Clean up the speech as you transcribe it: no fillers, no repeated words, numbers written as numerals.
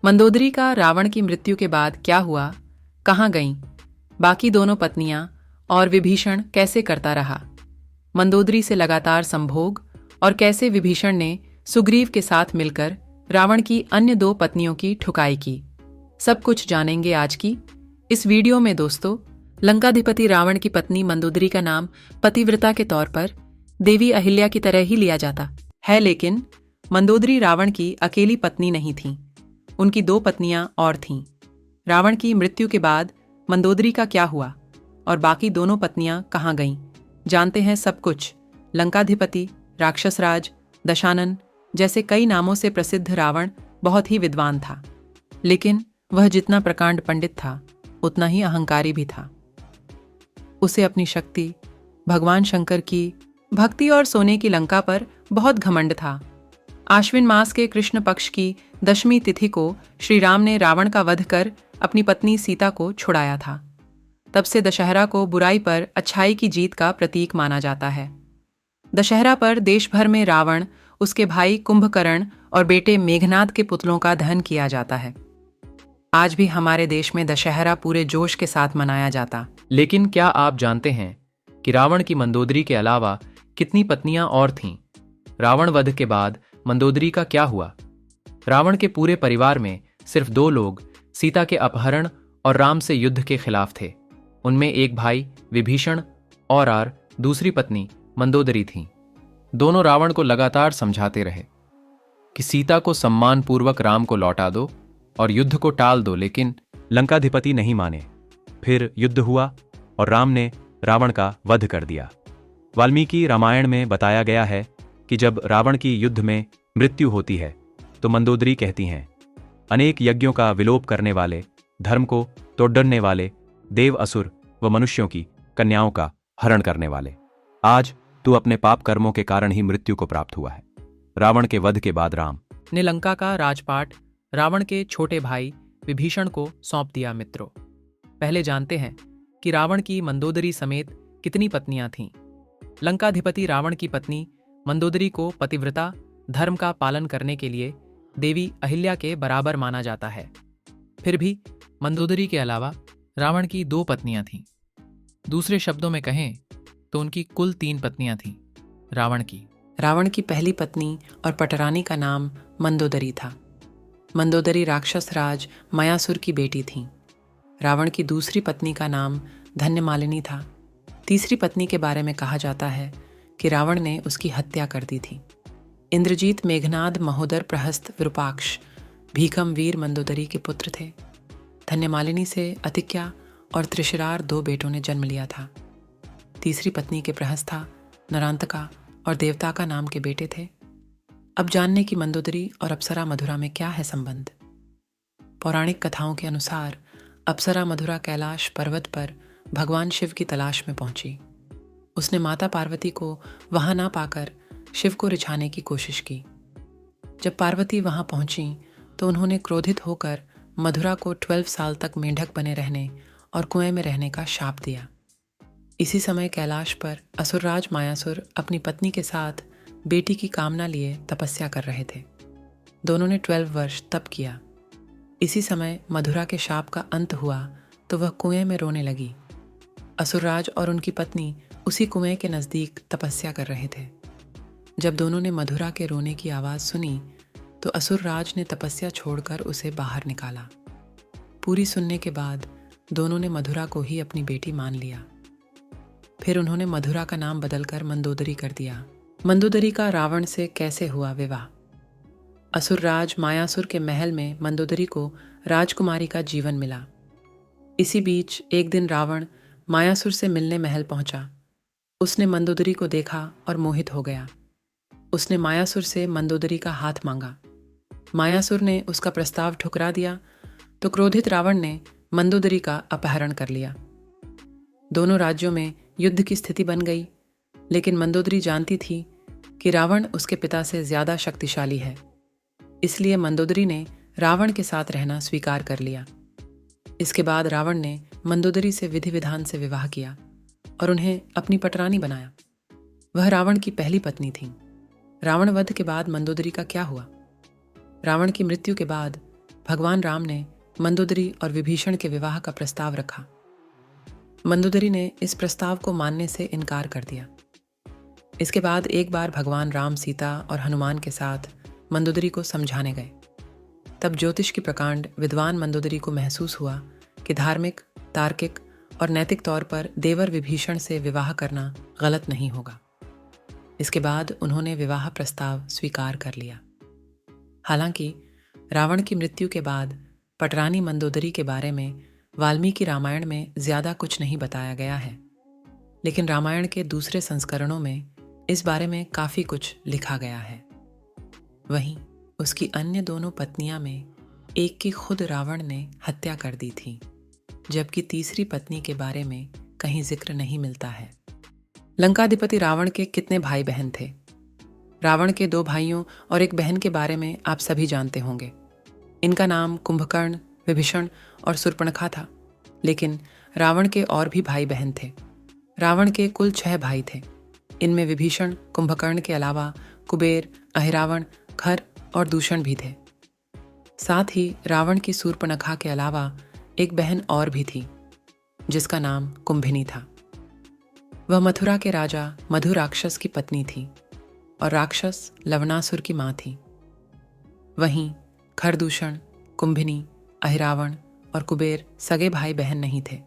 मंदोदरी का रावण की मृत्यु के बाद क्या हुआ, कहाँ गईं, बाकी दोनों पत्नियां और विभीषण कैसे करता रहा, मंदोदरी से लगातार संभोग और कैसे विभीषण ने सुग्रीव के साथ मिलकर रावण की अन्य दो पत्नियों की ठुकाई की, सब कुछ जानेंगे आज की इस वीडियो में। दोस्तों, लंकाधिपति रावण की पत्नी मंदोदरी का नाम पतिव्रता के तौर पर देवी अहिल्या की तरह ही लिया जाता है, लेकिन मंदोदरी रावण की अकेली पत्नी नहीं थीं। उनकी दो पत्नियां और थीं। रावण की मृत्यु के बाद मंदोदरी का क्या हुआ और बाकी दोनों पत्नियां कहाँ गईं, जानते हैं सब कुछ। लंकाधिपति, राक्षसराज, दशानन जैसे कई नामों से प्रसिद्ध रावण बहुत ही विद्वान था, लेकिन वह जितना प्रकांड पंडित था उतना ही अहंकारी भी था। उसे अपनी शक्ति, भगवान शंकर की भक्ति और सोने की लंका पर बहुत घमंड था। आश्विन मास के कृष्ण पक्ष की दशमी तिथि को श्री राम ने रावण का वध कर अपनी पत्नी सीता को छुड़ाया था। तब से दशहरा को बुराई पर अच्छाई की जीत का प्रतीक माना जाता है। दशहरा पर देश भर में रावण, उसके भाई कुंभकर्ण और बेटे मेघनाद के पुतलों का दहन किया जाता है। आज भी हमारे देश में दशहरा पूरे जोश के साथ मनाया जाता। लेकिन क्या आप जानते हैं कि रावण की मंदोदरी के अलावा कितनी पत्नियां और थीं? रावण वध के बाद मंदोदरी का क्या हुआ? रावण के पूरे परिवार में सिर्फ दो लोग सीता के अपहरण और राम से युद्ध के खिलाफ थे। उनमें एक भाई विभीषण और दूसरी पत्नी मंदोदरी थीं। दोनों रावण को लगातार समझाते रहे कि सीता को सम्मानपूर्वक राम को लौटा दो और युद्ध को टाल दो, लेकिन लंकाधिपति नहीं माने। फिर युद्ध हुआ और राम ने रावण का वध कर दिया। वाल्मीकि रामायण में बताया गया है कि जब रावण की युद्ध में मृत्यु होती है तो मंदोदरी कहती हैं, अनेक यज्ञों का विलोप करने वाले, धर्म को तोड़ने वाले, देव असुर व मनुष्यों की कन्याओं का हरण करने वाले, आज तू अपने पाप कर्मों के कारण ही मृत्यु को प्राप्त हुआ है। रावण के वध के बाद राम ने लंका का राजपाट रावण के छोटे भाई विभीषण को सौंप दिया। मित्रों, पहले जानते हैं कि रावण की मंदोदरी समेत कितनी पत्नियां थीं। लंकाधिपति रावण की पत्नी मंदोदरी को पतिव्रता, धर्म का पालन करने के लिए देवी अहिल्या के बराबर माना जाता है। फिर भी मंदोदरी के अलावा रावण की दो पत्नियां थीं। दूसरे शब्दों में कहें तो उनकी कुल 3 पत्नियां थीं। रावण की पहली पत्नी और पटरानी का नाम मंदोदरी था। मंदोदरी राक्षस राज मयासुर की बेटी थीं। रावण की दूसरी पत्नी का नाम धन्यमालिनी था। तीसरी पत्नी के बारे में कहा जाता है कि रावण ने उसकी हत्या कर दी थी। इंद्रजीत, मेघनाद, महोदर, प्रहस्त, विरूपाक्ष, भीखम वीर मंदोदरी के पुत्र थे। धन्यमालिनी से अतिक्या और त्रिशरार 2 बेटों ने जन्म लिया था। तीसरी पत्नी के प्रहस्ता, नरांतका और देवताका नाम के बेटे थे। अब जानने की मंदोदरी और अप्सरा मधुरा में क्या है संबंध। पौराणिक कथाओं के अनुसार अप्सरा मधुरा कैलाश पर्वत पर भगवान शिव की तलाश में पहुंची। उसने माता पार्वती को वहां ना पाकर शिव को रिझाने की कोशिश की। जब पार्वती वहां पहुंची तो उन्होंने क्रोधित होकर मधुरा को 12 साल तक मेंढक बने रहने और कुएं में रहने का शाप दिया। इसी समय कैलाश पर असुरराज मायासुर अपनी पत्नी के साथ बेटी की कामना लिए तपस्या कर रहे थे। दोनों ने 12 वर्ष तप किया। इसी समय मधुरा के शाप का अंत हुआ तो वह कुएं में रोने लगी। असुरराज और उनकी पत्नी उसी कुएं के नजदीक तपस्या कर रहे थे। जब दोनों ने मधुरा के रोने की आवाज सुनी तो असुरराज ने तपस्या छोड़कर उसे बाहर निकाला। पूरी सुनने के बाद दोनों ने मधुरा को ही अपनी बेटी मान लिया। फिर उन्होंने मधुरा का नाम बदलकर मंदोदरी कर दिया। मंदोदरी का रावण से कैसे हुआ विवाह। असुरराज मायासुर के महल में मंदोदरी को राजकुमारी का जीवन मिला। इसी बीच एक दिन रावण मायासुर से मिलने महल पहुंचा। उसने मंदोदरी को देखा और मोहित हो गया। उसने मायासुर से मंदोदरी का हाथ मांगा। मायासुर ने उसका प्रस्ताव ठुकरा दिया तो क्रोधित रावण ने मंदोदरी का अपहरण कर लिया। दोनों राज्यों में युद्ध की स्थिति बन गई, लेकिन मंदोदरी जानती थी कि रावण उसके पिता से ज्यादा शक्तिशाली है। इसलिए मंदोदरी ने रावण के साथ रहना स्वीकार कर लिया। इसके बाद रावण ने मंदोदरी से विधि विधान से विवाह किया और उन्हें अपनी पटरानी बनाया। वह रावण की पहली पत्नी थीं। रावण वध के बाद मंदोदरी का क्या हुआ। रावण की मृत्यु के बाद भगवान राम ने मंदोदरी और विभीषण के विवाह का प्रस्ताव रखा। मंदोदरी ने इस प्रस्ताव को मानने से इनकार कर दिया। इसके बाद एक बार भगवान राम सीता और हनुमान के साथ मंदोदरी को समझाने गए। तब ज्योतिष की प्रकांड विद्वान मंदोदरी को महसूस हुआ कि धार्मिक, तार्किक और नैतिक तौर पर देवर विभीषण से विवाह करना गलत नहीं होगा। इसके बाद उन्होंने विवाह प्रस्ताव स्वीकार कर लिया। हालांकि रावण की मृत्यु के बाद पटरानी मंदोदरी के बारे में वाल्मीकि रामायण में ज्यादा कुछ नहीं बताया गया है, लेकिन रामायण के दूसरे संस्करणों में इस बारे में काफी कुछ लिखा गया है। वहीं उसकी अन्य दोनों पत्नियां में एक की खुद रावण ने हत्या कर दी थी, जबकि तीसरी पत्नी के बारे में कहीं जिक्र नहीं मिलता है। लंकाधिपति रावण के कितने भाई बहन थे? रावण के 2 भाइयों और एक बहन के बारे में आप सभी जानते होंगे। इनका नाम कुंभकर्ण, विभीषण और शूर्पणखा था। लेकिन रावण के और भी भाई बहन थे। रावण के कुल 6 भाई थे। इनमें विभीषण, कुंभकर्ण के अलावा कुबेर, अहिरावण, खर और दूषण भी थे। साथ ही रावण की शूर्पणखा के अलावा एक बहन और भी थी, जिसका नाम कुंभिनी था। वह मथुरा के राजा मधु राक्षस की पत्नी थी और राक्षस लवणासुर की मां थी। वहीं खरदूषण, कुंभिनी, अहिरावण और कुबेर सगे भाई बहन नहीं थे।